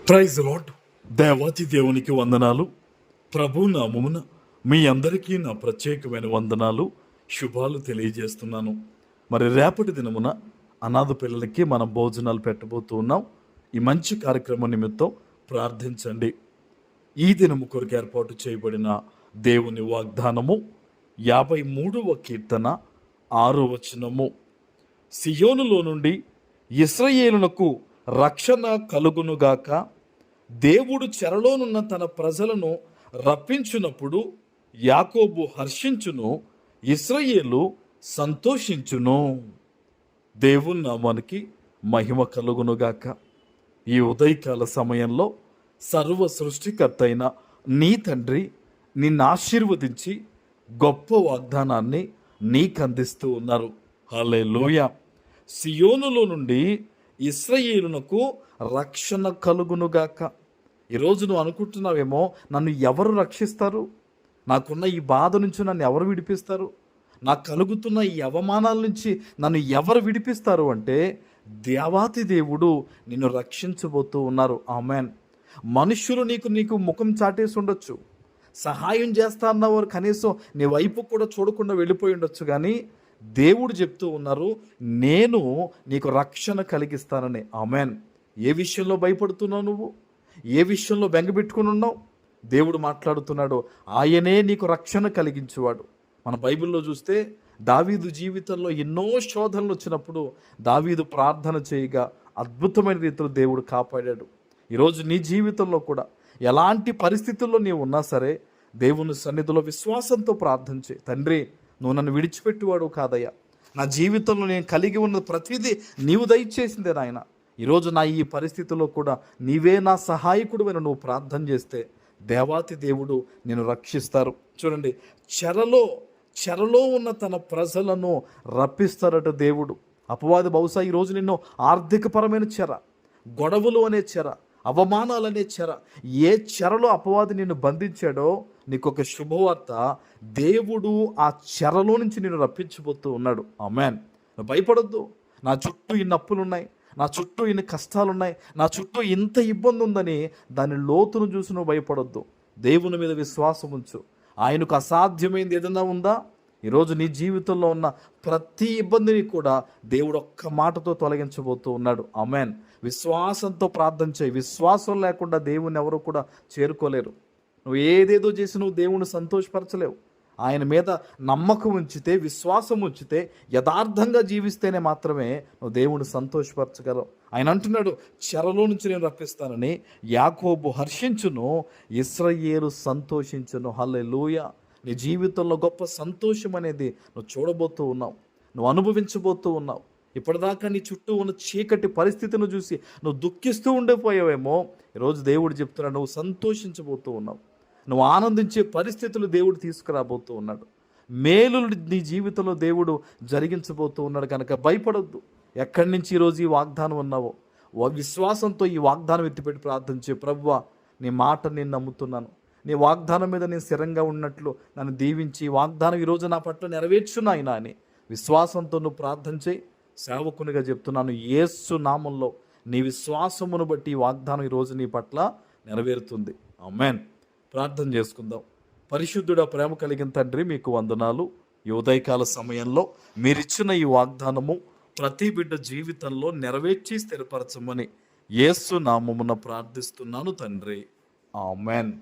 Praise lord. దేవాతి దేవునికి వందనాలు. ప్రభు నామమున మీ అందరికీ నా ప్రత్యేకమైన వందనాలు, శుభాలు తెలియజేస్తున్నాను. మరి రేపటి దినమున అనాథ పిల్లలకి మనం భోజనాలు పెట్టబోతూ ఉన్నాం. ఈ మంచి కార్యక్రమం నిమిత్తం ప్రార్థించండి. ఈ దినము కొరకు ఏర్పాటు చేయబడిన దేవుని వాగ్దానము 53వ కీర్తన 6వ వచనము. సియోనులో నుండి ఇశ్రాయేలునకు రక్షణ కలుగునుగాక. దేవుడు చెరలోనున్న తన ప్రజలను రప్పించునప్పుడు యాకోబు హర్షించును, ఇశ్రాయేలు సంతోషించును. దేవుని నామానికి మహిమ కలుగునుగాక. ఈ ఉదయకాల సమయంలో సర్వ సృష్టికర్త అయిన నీ తండ్రి నిన్ను ఆశీర్వదించి గొప్ప వాగ్దానాన్ని నీకు అందిస్తూ ఉన్నారు. హల్లెలూయా. సియోనులో నుండి ఇశ్రాయేలునకు రక్షణ కలుగునుగాక. ఈరోజు నువ్వు అనుకుంటున్నావేమో, నన్ను ఎవరు రక్షిస్తారు, నాకున్న ఈ బాధ నుంచి నన్ను ఎవరు విడిపిస్తారు, నాకు కలుగుతున్న ఈ అవమానాల నుంచి నన్ను ఎవరు విడిపిస్తారు అంటే దేవాతి దేవుడు నిన్ను రక్షించబోతూ ఉన్నారు. ఆమెన్. మనుష్యులు నీకు ముఖం చాటేసి ఉండొచ్చు, సహాయం చేస్తా అన్నవారు కనీసం నీ వైపు కూడా చూడకుండా వెళ్ళిపోయి ఉండొచ్చు, కానీ దేవుడు చెప్తూ ఉన్నారు, నేను నీకు రక్షణ కలిగిస్తానని. ఆమెన్. ఏ విషయంలో భయపడుతున్నావు నువ్వు? ఏ విషయంలో బెంగపెట్టుకుని ఉన్నావు? దేవుడు మాట్లాడుతున్నాడు, ఆయనే నీకు రక్షణ కలిగించేవాడు. మన బైబిల్లో చూస్తే దావీదు జీవితంలో ఎన్నో శోధనలు వచ్చినప్పుడు దావీదు ప్రార్థన చేయగా అద్భుతమైన రీతిలో దేవుడు కాపాడాడు. ఈరోజు నీ జీవితంలో కూడా ఎలాంటి పరిస్థితుల్లో నీవు ఉన్నా సరే దేవుని సన్నిధిలో విశ్వాసంతో ప్రార్థన చేయి. తండ్రి, నువ్వు నన్ను విడిచిపెట్టువాడు కాదయ్యా, నా జీవితంలో నేను కలిగి ఉన్న ప్రతిదీ నీవు దయచేసిందే నాయన. ఈరోజు నా ఈ పరిస్థితుల్లో కూడా నీవే నా సహాయకుడు అని నువ్వు ప్రార్థన చేస్తే దేవాతి దేవుడు నేను రక్షిస్తారు. చూడండి, చెరలో ఉన్న తన ప్రజలను రప్పిస్తారట దేవుడు. అపవాది బహుశా ఈరోజు నిన్ను ఆర్థికపరమైన చెర, గొడవలు అనే చెర, అవమానాలనే చెర, ఏ చెరలో అపవాది నిన్ను బంధించాడో నీకు ఒక శుభవార్త, దేవుడు ఆ చెరలో నుంచి నిన్ను రప్పించబోతూ ఉన్నాడు. ఆమెన్. భయపడొద్దు. నా చుట్టూ ఇన్ని అప్పులున్నాయి, నా చుట్టూ ఇన్ని కష్టాలున్నాయి, నా చుట్టూ ఇంత ఇబ్బంది ఉందని దాని లోతును చూసి నువ్వు భయపడొద్దు. దేవుని మీద విశ్వాసం ఉంచు. ఆయనకు అసాధ్యమైంది ఏదైనా ఉందా? ఈరోజు నీ జీవితంలో ఉన్న ప్రతి ఇబ్బందిని కూడా దేవుడు ఒక్క మాటతో తొలగించబోతూ ఉన్నాడు. ఆమెన్. విశ్వాసంతో ప్రార్థన చేయి. విశ్వాసం లేకుండా దేవుని ఎవరు కూడా చేరుకోలేరు. నువ్వు ఏదేదో చేసి నువ్వు దేవుని సంతోషపరచలేవు. ఆయన మీద నమ్మకం ఉంచితే, విశ్వాసం ఉంచితే, యథార్థంగా జీవిస్తేనే మాత్రమే నువ్వు దేవుని సంతోషపరచగలవు. ఆయన అంటున్నాడు, చెరలో నుంచి నేను రప్పిస్తానని. యాకోబు హర్షించును, ఇశ్రాయేలు సంతోషించును. హల్లెలూయా. నీ జీవితంలో గొప్ప సంతోషం అనేది నువ్వు చూడబోతూ ఉన్నావు, నువ్వు అనుభవించబోతూ ఉన్నావు. ఇప్పటిదాకా నీ చుట్టూ ఉన్న చీకటి పరిస్థితిని చూసి నువ్వు దుఃఖిస్తూ ఉండిపోయావేమో, ఈరోజు దేవుడు చెప్తున్నాడు, నువ్వు సంతోషించబోతూ ఉన్నావు. నువ్వు ఆనందించే పరిస్థితులు దేవుడు తీసుకురాబోతూ ఉన్నాడు. మేలులు నీ జీవితంలో దేవుడు జరిగించబోతూ ఉన్నాడు. కనుక భయపడొద్దు. ఎక్కడి నుంచి ఈరోజు ఈ వాగ్దానం ఉన్నావో విశ్వాసంతో ఈ వాగ్దానం ఎత్తిపెట్టి ప్రార్థించే, ప్రభువా నీ మాట నేను నమ్ముతున్నాను, నీ వాగ్దానం మీద నేను స్థిరంగా ఉన్నట్లు నన్ను దీవించి ఈ వాగ్దానం ఈరోజు నా పట్ల నెరవేర్చున్నాయినా అని విశ్వాసంతో నువ్వు ప్రార్థన చేయి. సేవకునిగా చెప్తున్నాను, యేసు నామంలో నీ విశ్వాసమును బట్టి ఈ వాగ్దానం ఈరోజు నీ పట్ల నెరవేరుతుంది. ఆమేన్. ప్రార్థన చేసుకుందాం. పరిశుద్ధుడా, ప్రేమ కలిగిన తండ్రి, మీకు వందనాలు. ఈ ఉదయకాల సమయంలో మీరిచ్చిన ఈ వాగ్దానము ప్రతి బిడ్డ జీవితంలో నెరవేర్చి స్థిరపరచమని యేసు నామమున ప్రార్థిస్తున్నాను తండ్రి. ఆమేన్.